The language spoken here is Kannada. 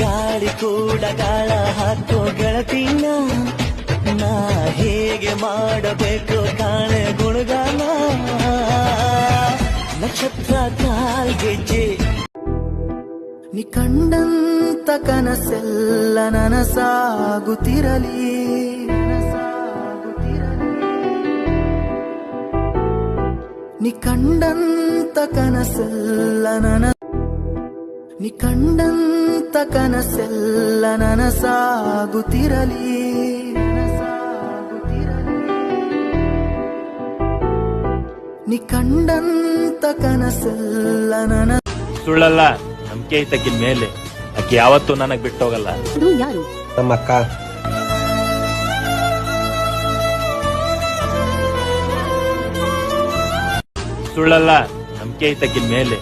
ಗಾಳಿ ಕೂಡ ಗಾಳ ಹಾಕೋ ಗೆಳತಿನ ನಾ ಹೇಗೆ ಮಾಡಬೇಕು ಕಾಣೆ ಗುಣಗಾನ ನಕ್ಷತ್ರ ಕಾಲ್ಗೆಜ್ಜೆ ನಿ ಕಂಡಂತ ಕನಸೆಲ್ಲ ನನಸಾಗುತ್ತಿರಲಿ ನಿ ಕಂಡಂತ ಕನಸೆಲ್ಲ ನಿ ಕಂಡಂತ ಕನಸೆಲ್ಲ ನನಸಾಗುತ್ತಿರಲಿ ನಿ ಕಂಡಂತ ಕನಸೆಲ್ಲ ಸುಳ್ಳಲ್ಲ, ನಂಬಿಕೆ ಐತಕ್ಕಿನ ಮೇಲೆ. ಆಕೆ ಯಾವತ್ತೂ ನನಗ್ ಬಿಟ್ಟೋಗಲ್ಲ. ಯಾರು? ನಮ್ಮ ಅಕ್ಕ. ಸುಳ್ಳಲ್ಲ, ನಂಬಿಕೆ ಐತಕ್ಕಿನ ಮೇಲೆ.